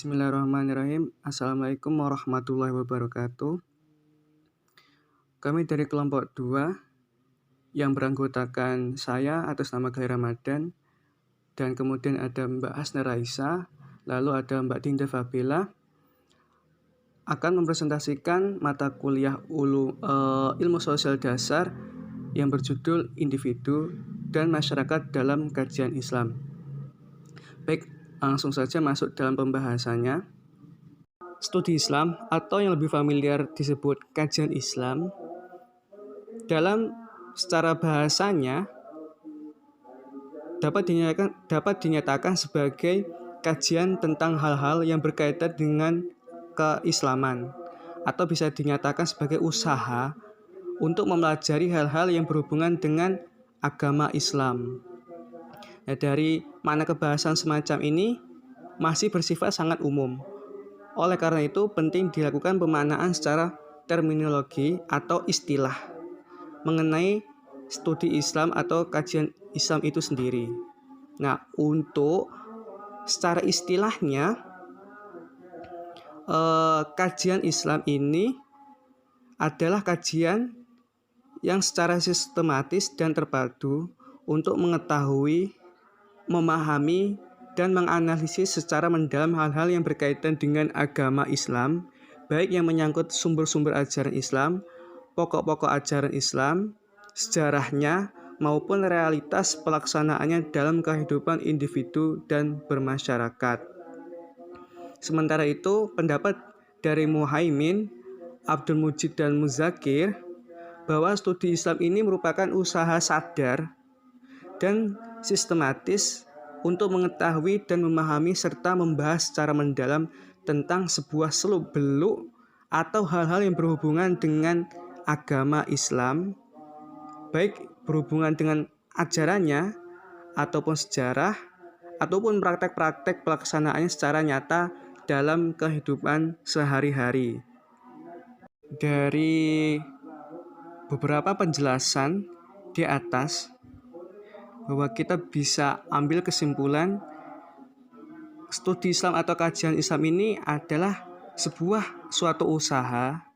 Bismillahirrahmanirrahim. Assalamualaikum warahmatullahi wabarakatuh. Kami dari kelompok 2 yang beranggotakan saya atas nama Gair Ramadan, dan kemudian ada Mbak Hasna Raisa, lalu ada Mbak Dinda Fabila, akan mempresentasikan mata kuliah ilmu sosial dasar yang berjudul Individu dan Masyarakat dalam Kajian Islam. Baik, langsung saja masuk dalam pembahasannya. Studi Islam atau yang lebih familiar disebut kajian Islam, dalam secara bahasanya dapat dinyatakan sebagai kajian tentang hal-hal yang berkaitan dengan keislaman, atau bisa dinyatakan sebagai usaha untuk mempelajari hal-hal yang berhubungan dengan agama Islam. Nah, dari makna kebahasan semacam ini masih bersifat sangat umum. Oleh karena itu, penting dilakukan pemaknaan secara terminologi atau istilah mengenai studi Islam atau kajian Islam itu sendiri. Nah, untuk secara istilahnya, kajian Islam ini adalah kajian yang secara sistematis dan terpadu untuk mengetahui, memahami, dan menganalisis secara mendalam hal-hal yang berkaitan dengan agama Islam, baik yang menyangkut sumber-sumber ajaran Islam, pokok-pokok ajaran Islam, sejarahnya, maupun realitas pelaksanaannya dalam kehidupan individu dan bermasyarakat. Sementara itu, pendapat dari Muhaimin, Abdul Mujid, dan Muzakir bahwa studi Islam ini merupakan usaha sadar dan sistematis untuk mengetahui dan memahami serta membahas secara mendalam tentang sebuah seluk-beluk atau hal-hal yang berhubungan dengan agama Islam, baik berhubungan dengan ajarannya ataupun sejarah ataupun praktek-praktek pelaksanaannya secara nyata dalam kehidupan sehari-hari. Dari beberapa penjelasan di atas, bahwa kita bisa ambil kesimpulan studi Islam atau kajian Islam ini adalah suatu usaha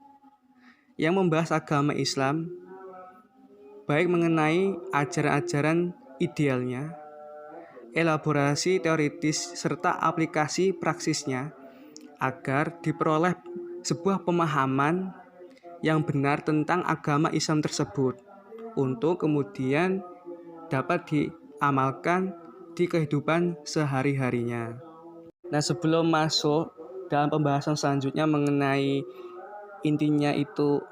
yang membahas agama Islam, baik mengenai ajaran-ajaran idealnya, elaborasi teoritis, serta aplikasi praksisnya, agar diperoleh sebuah pemahaman yang benar tentang agama Islam tersebut, untuk kemudian dapat diamalkan di kehidupan sehari-harinya. Nah, sebelum masuk dalam pembahasan selanjutnya mengenai intinya itu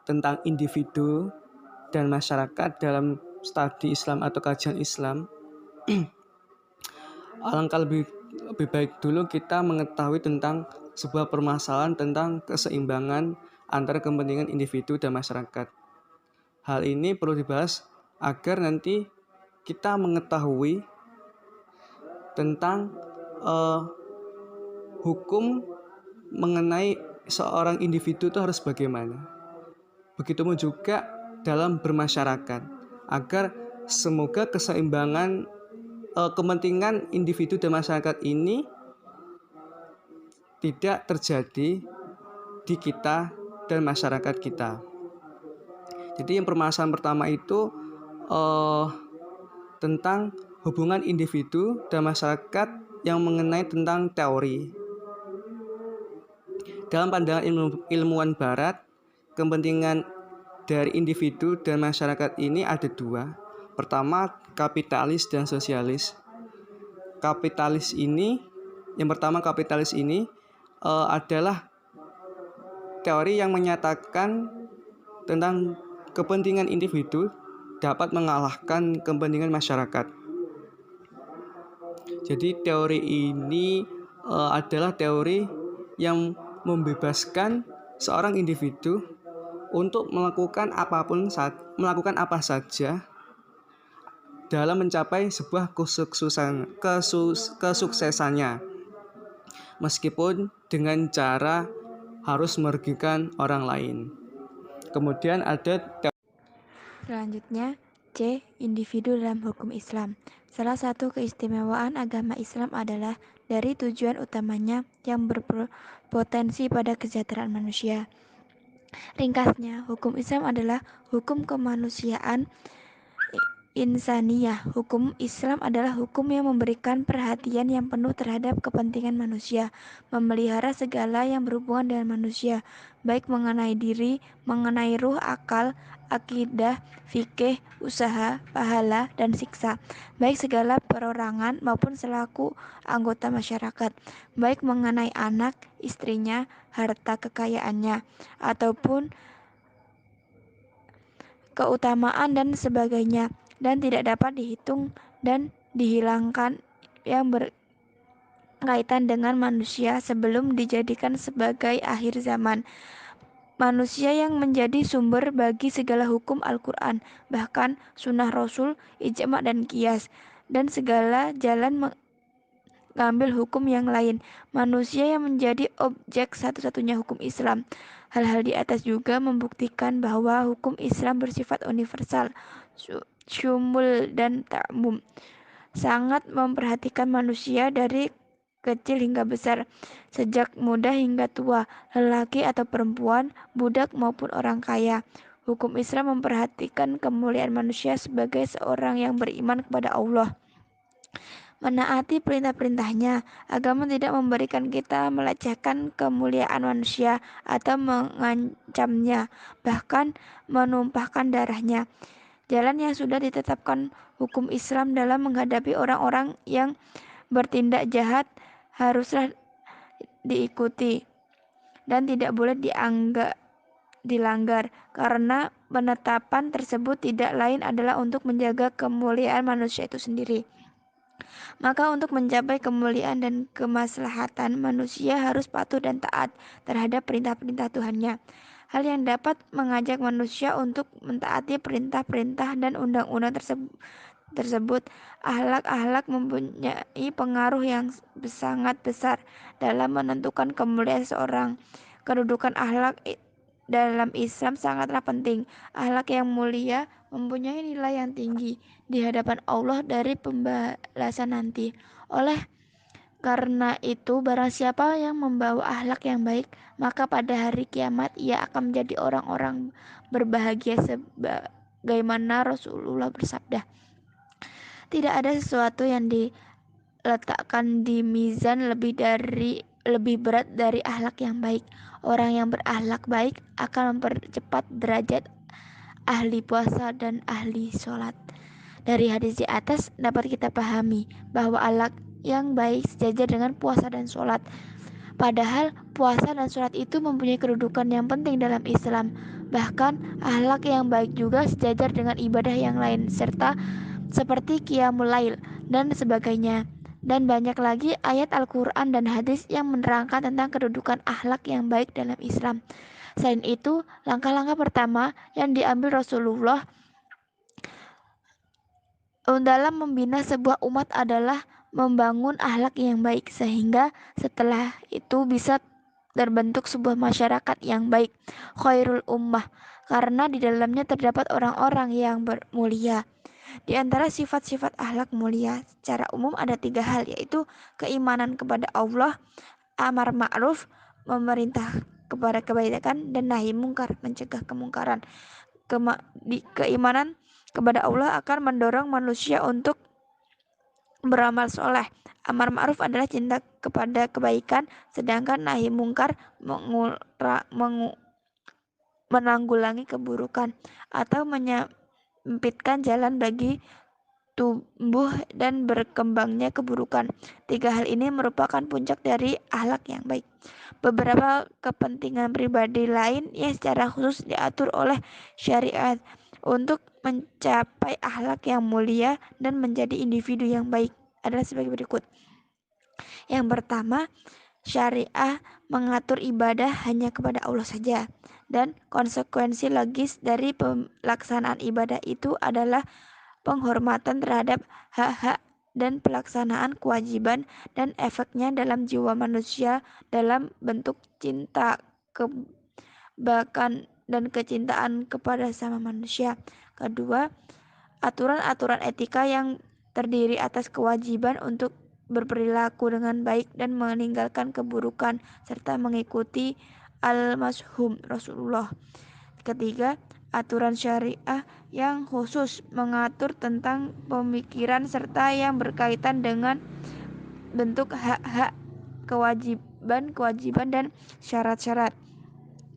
tentang individu dan masyarakat dalam studi Islam atau kajian Islam, alangkah lebih baik dulu kita mengetahui tentang sebuah permasalahan tentang keseimbangan antara kepentingan individu dan masyarakat. Hal ini perlu dibahas agar nanti kita mengetahui tentang hukum mengenai seorang individu itu harus bagaimana. Begitupun juga dalam bermasyarakat, agar semoga keseimbangan kepentingan individu dan masyarakat ini tidak terjadi di kita dan masyarakat kita. Jadi yang permasalahan pertama itu tentang hubungan individu dan masyarakat yang mengenai tentang teori. Dalam pandangan ilmuwan barat, kepentingan dari individu dan masyarakat ini ada dua. Pertama, kapitalis dan sosialis. Yang pertama kapitalis ini adalah teori yang menyatakan tentang kepentingan individu dapat mengalahkan kepentingan masyarakat. Jadi teori ini adalah teori yang membebaskan seorang individu untuk melakukan apa saja dalam mencapai sebuah kesuksesannya, meskipun dengan cara harus merugikan orang lain. Kemudian ada Selanjutnya, C. Individu dalam hukum Islam. Salah satu keistimewaan agama Islam adalah dari tujuan utamanya yang berpotensi pada kesejahteraan manusia. Ringkasnya, hukum Islam adalah hukum kemanusiaan insaniyah. Hukum Islam adalah hukum yang memberikan perhatian yang penuh terhadap kepentingan manusia, memelihara segala yang berhubungan dengan manusia, baik mengenai diri, mengenai ruh, akal, akidah, fikih, usaha, pahala, dan siksa, baik segala perorangan maupun selaku anggota masyarakat, baik mengenai anak, istrinya, harta kekayaannya, ataupun keutamaan dan sebagainya, dan tidak dapat dihitung dan dihilangkan yang berkaitan dengan manusia sebelum dijadikan sebagai akhir zaman. Manusia yang menjadi sumber bagi segala hukum Al-Quran, bahkan sunnah Rasul, ijma' dan qiyas, dan segala jalan mengambil hukum yang lain. Manusia yang menjadi objek satu-satunya hukum Islam. Hal-hal di atas juga membuktikan bahwa hukum Islam bersifat universal, syumul dan ta'mum, sangat memperhatikan manusia dari kecil hingga besar, sejak muda hingga tua, lelaki atau perempuan, budak maupun orang kaya. Hukum Islam memperhatikan kemuliaan manusia sebagai seorang yang beriman kepada Allah, menaati perintah-perintahnya. Agama tidak memberikan kita melecehkan kemuliaan manusia atau mengancamnya, bahkan menumpahkan darahnya. Jalan yang sudah ditetapkan hukum Islam dalam menghadapi orang-orang yang bertindak jahat haruslah diikuti dan tidak boleh dilanggar, karena penetapan tersebut tidak lain adalah untuk menjaga kemuliaan manusia itu sendiri. Maka untuk mencapai kemuliaan dan kemaslahatan, manusia harus patuh dan taat terhadap perintah-perintah Tuhannya. Hal yang dapat mengajak manusia untuk mentaati perintah-perintah dan undang-undang tersebut, akhlak-akhlak mempunyai pengaruh yang sangat besar dalam menentukan kemuliaan seseorang. Kedudukan akhlak dalam Islam sangatlah penting. Akhlak yang mulia mempunyai nilai yang tinggi di hadapan Allah dari pembalasan nanti. Oleh karena itu, barang siapa yang membawa akhlak yang baik, maka pada hari kiamat ia akan menjadi orang-orang berbahagia sebagaimana Rasulullah bersabda. Tidak ada sesuatu yang diletakkan di mizan lebih berat dari akhlak yang baik. Orang yang berakhlak baik akan mempercepat derajat ahli puasa dan ahli sholat. Dari hadis di atas dapat kita pahami bahwa akhlak yang baik sejajar dengan puasa dan sholat. Padahal puasa dan sholat itu mempunyai kedudukan yang penting dalam Islam. Bahkan akhlak yang baik juga sejajar dengan ibadah yang lain, serta seperti qiyamul lail dan sebagainya. Dan banyak lagi ayat Al-Quran dan hadis yang menerangkan tentang kedudukan akhlak yang baik dalam Islam. Selain itu, langkah-langkah pertama yang diambil Rasulullah dalam membina sebuah umat adalah membangun akhlak yang baik, sehingga setelah itu bisa terbentuk sebuah masyarakat yang baik, khairul ummah, karena di dalamnya terdapat orang-orang yang bermulia. Di antara sifat-sifat akhlak mulia secara umum ada 3 hal, yaitu keimanan kepada Allah, amar ma'ruf, memerintah kepada kebaikan, dan nahi mungkar, mencegah kemungkaran. Keimanan kepada Allah akan mendorong manusia untuk beramal soleh. Amar ma'ruf adalah cinta kepada kebaikan, sedangkan nahi mungkar menanggulangi keburukan atau menyempitkan jalan bagi tumbuh dan berkembangnya keburukan. 3 hal ini merupakan puncak dari akhlak yang baik. Beberapa kepentingan pribadi lain yang secara khusus diatur oleh syariat untuk mencapai akhlak yang mulia dan menjadi individu yang baik adalah sebagai berikut. Yang pertama, syariah mengatur ibadah hanya kepada Allah saja, dan konsekuensi logis dari pelaksanaan ibadah itu adalah penghormatan terhadap hak-hak dan pelaksanaan kewajiban dan efeknya dalam jiwa manusia dalam bentuk cinta, kebaikan, dan kecintaan kepada sama manusia. Kedua, aturan-aturan etika yang terdiri atas kewajiban untuk berperilaku dengan baik dan meninggalkan keburukan serta mengikuti al-mashhum Rasulullah. Ketiga, aturan syariah yang khusus mengatur tentang pemikiran serta yang berkaitan dengan bentuk hak-hak, kewajiban dan syarat-syarat.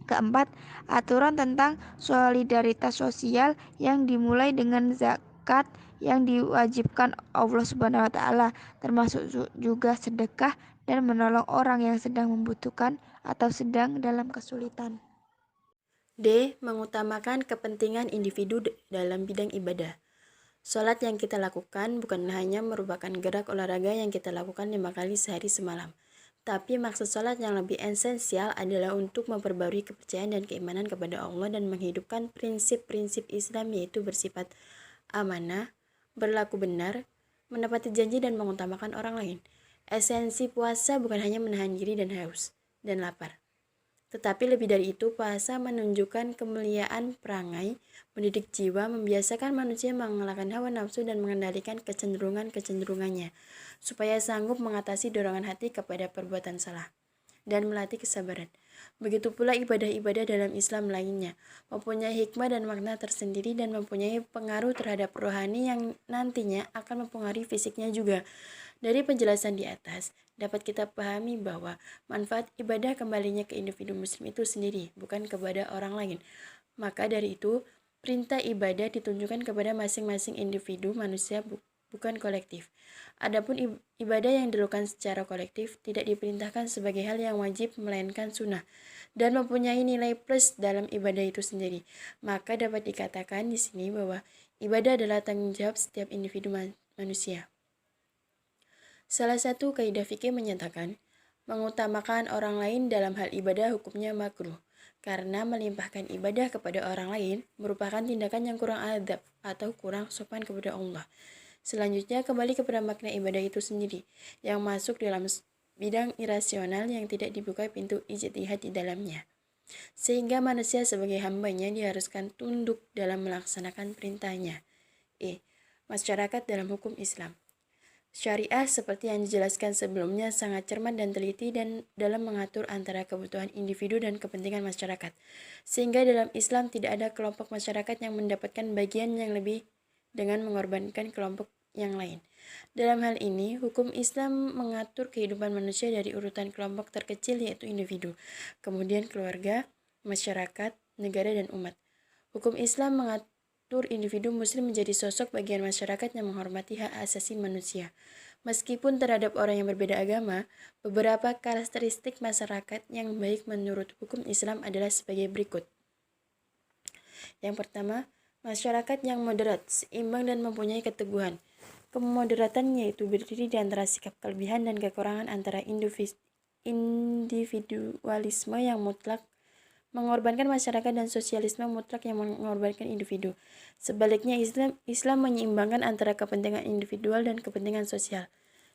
Keempat, aturan tentang solidaritas sosial yang dimulai dengan zakat yang diwajibkan Allah Subhanahu wa taala, termasuk juga sedekah dan menolong orang yang sedang membutuhkan atau sedang dalam kesulitan. D. Mengutamakan kepentingan individu dalam bidang ibadah. Sholat yang kita lakukan bukan hanya merupakan gerak olahraga yang kita lakukan 5 kali sehari semalam. Tapi maksud sholat yang lebih esensial adalah untuk memperbarui kepercayaan dan keimanan kepada Allah dan menghidupkan prinsip-prinsip Islam, yaitu bersifat amanah, berlaku benar, menepati janji dan mengutamakan orang lain. Esensi puasa bukan hanya menahan diri dan haus dan lapar. Tetapi lebih dari itu, puasa menunjukkan kemuliaan perangai, mendidik jiwa, membiasakan manusia mengalahkan hawa nafsu dan mengendalikan kecenderungannya, supaya sanggup mengatasi dorongan hati kepada perbuatan salah dan melatih kesabaran. Begitu pula ibadah-ibadah dalam Islam lainnya, mempunyai hikmah dan makna tersendiri dan mempunyai pengaruh terhadap rohani yang nantinya akan mempengaruhi fisiknya juga. Dari penjelasan di atas, dapat kita pahami bahwa manfaat ibadah kembalinya ke individu muslim itu sendiri, bukan kepada orang lain. Maka dari itu, perintah ibadah ditunjukkan kepada masing-masing individu manusia, bukan kolektif. Adapun ibadah yang dilakukan secara kolektif tidak diperintahkan sebagai hal yang wajib, melainkan sunnah, dan mempunyai nilai plus dalam ibadah itu sendiri. Maka dapat dikatakan di sini bahwa ibadah adalah tanggung jawab setiap individu manusia. Salah satu kaidah fikih menyatakan, mengutamakan orang lain dalam hal ibadah hukumnya makruh, karena melimpahkan ibadah kepada orang lain merupakan tindakan yang kurang adab atau kurang sopan kepada Allah. Selanjutnya, kembali kepada makna ibadah itu sendiri, yang masuk dalam bidang irasional yang tidak dibuka pintu ijtihad di dalamnya. Sehingga manusia sebagai hambanya diharuskan tunduk dalam melaksanakan perintahnya. Masyarakat dalam hukum Islam. Syariah seperti yang dijelaskan sebelumnya sangat cermat dan teliti dan dalam mengatur antara kebutuhan individu dan kepentingan masyarakat. Sehingga dalam Islam tidak ada kelompok masyarakat yang mendapatkan bagian yang lebih dengan mengorbankan kelompok yang lain. Dalam hal ini, hukum Islam mengatur kehidupan manusia dari urutan kelompok terkecil yaitu individu, kemudian keluarga, masyarakat, negara, dan umat. Hukum Islam mengatur individu muslim menjadi sosok bagian masyarakat yang menghormati hak asasi manusia. Meskipun terhadap orang yang berbeda agama, beberapa karakteristik masyarakat yang baik menurut hukum Islam adalah sebagai berikut. Yang pertama, masyarakat yang moderat, seimbang dan mempunyai keteguhan. Kemoderatan yaitu berdiri di antara sikap kelebihan dan kekurangan antara individualisme yang mutlak mengorbankan masyarakat dan sosialisme mutlak yang mengorbankan individu. Sebaliknya, Islam menyeimbangkan antara kepentingan individual dan kepentingan sosial,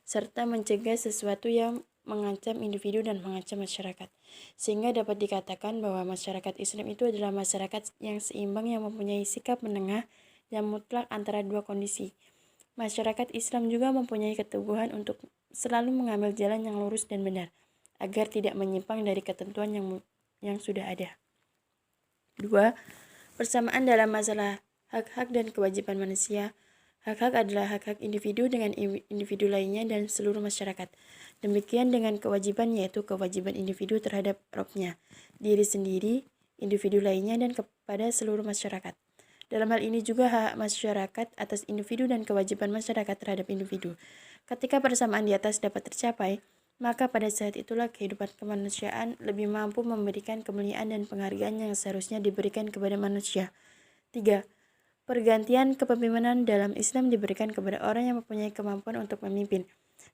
serta mencegah sesuatu yang mengancam individu dan mengancam masyarakat. Sehingga dapat dikatakan bahwa masyarakat Islam itu adalah masyarakat yang seimbang yang mempunyai sikap menengah yang mutlak antara dua kondisi. Masyarakat Islam juga mempunyai keteguhan untuk selalu mengambil jalan yang lurus dan benar, agar tidak menyimpang dari ketentuan yang sudah ada. 2. Persamaan dalam masalah hak-hak dan kewajiban manusia. Hak-hak adalah hak-hak individu dengan individu lainnya dan seluruh masyarakat. Demikian dengan kewajiban, yaitu kewajiban individu terhadap Rabb-nya, diri sendiri, individu lainnya, dan kepada seluruh masyarakat. Dalam hal ini juga hak masyarakat atas individu dan kewajiban masyarakat terhadap individu. Ketika persamaan di atas dapat tercapai, maka pada saat itulah kehidupan kemanusiaan lebih mampu memberikan kemuliaan dan penghargaan yang seharusnya diberikan kepada manusia. 3. Pergantian kepemimpinan dalam Islam diberikan kepada orang yang mempunyai kemampuan untuk memimpin.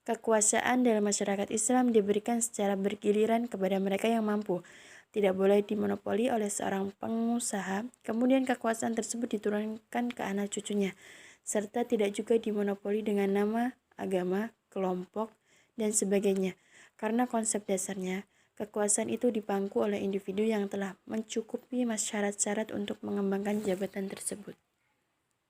Kekuasaan dalam masyarakat Islam diberikan secara bergiliran kepada mereka yang mampu. Tidak boleh dimonopoli oleh seorang pengusaha, kemudian kekuasaan tersebut diturunkan ke anak cucunya, serta tidak juga dimonopoli dengan nama, agama, kelompok, dan sebagainya, karena konsep dasarnya, kekuasaan itu dipangku oleh individu yang telah mencukupi syarat-syarat untuk mengembangkan jabatan tersebut.